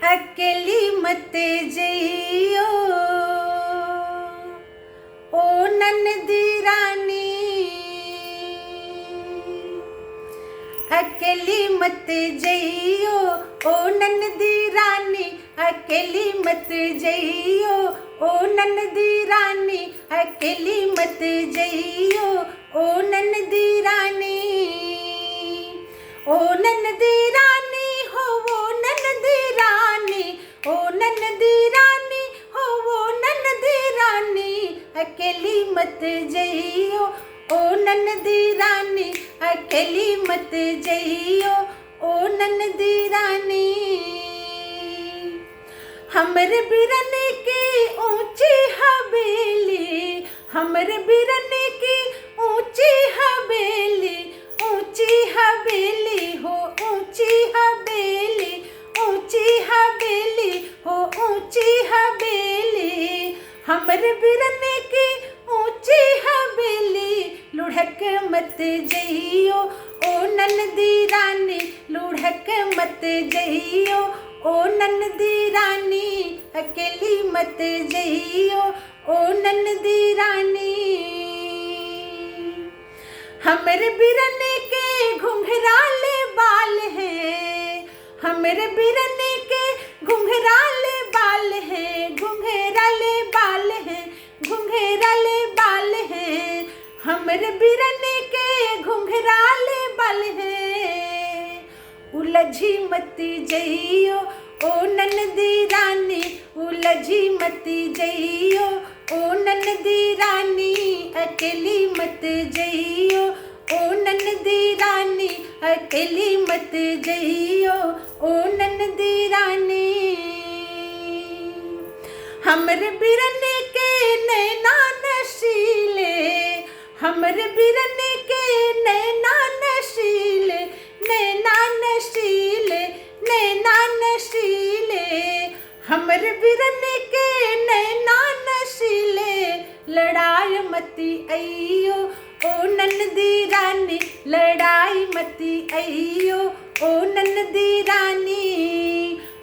अकेली मत जइयो ओ ननदी रानी, अकेली मत जइयो ओ ननदी रानी, अकेली मत जइयो ओ ननदी रानी, अकेली मत जइयो ओ ननदी रानी। ओ ननदी रानी हो वो ननदी रानी, ओ ननदी रानी हो वो ननदी रानी, अकेली मत जइयो ओ ननदी रानी, अकेली मत जइयो ओ ननदी रानी। हमरे बिरन की ऊंची हवेली, हमरे बिरन की ऊंची हवेली, ऊंची हवेली हो ऊंची हवेली, ऊंची हवेली हो ऊंची हवेली। हमरे बिरन की ऊंची हवेली, लुढ़क मत जइयो ओ ननदी रानी, लुढ़क मत जइयो ओ ननदी रानी, अकेली मत जइयो ओ ननदी रानी। हमरे बिरन के घुंघराले बाल है, हमरे बिरन के घुंघराले बाल है, घुंघराले बाल है, घुंघराले बाल है। हमरे बिरन के घुंघराले बाल है, उलझी मत जइयो ओ ननदी रानी, उलझी मत जइयो ओ ननदी रानी, अकेली मत जइयो ओ ननदी रानी, अकेली मत जइयो ओ ननदी रानी। हमरे बिरन के नैना नशीले, हमरे बिरन के नैना नशीले, नैना नशीले, नैना नशीले। हमरे बिरन के नैना नशीले, लड़ाई मती अइयो ओ ननदी रानी, लड़ाई मती अइयो ओ ननदी रानी।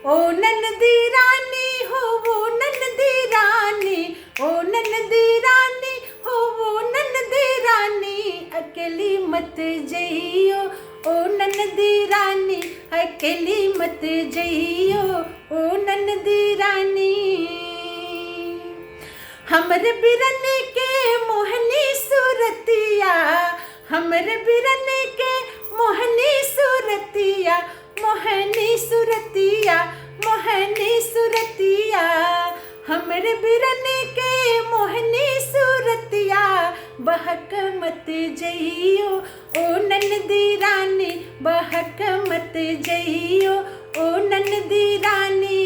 ओ ननदी रानी हो वो ननदी रानी, ओ ननदी रानी हो वो ननदी रानी, अकेली मत जइयो ओ ननदी रानी, अकेली मत जइयो ओ ननदी रानी। हमरे बिरन के मोहनी सूरतिया, हमरे बिरन के मोहनी सूरतिया, मोहनी सूरतिया, मोहनी सूरतिया। हमरे बिरन के मोहनी सूरतिया, बहक मत जइयो ओ ननदी रानी, बहक मत जइयो ओ ननदी रानी।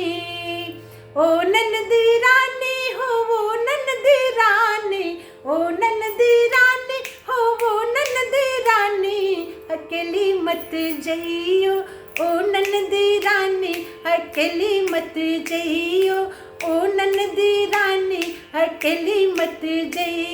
ओ ननदी रानी हो वो ननदी रानी, ओ ननदी रानी हो वो ननदी रानी, अकेली मत जइयो ओ ननदी रानी, अकेली मत जइयो ओ ननदी रानी, अकेली मत जइयो।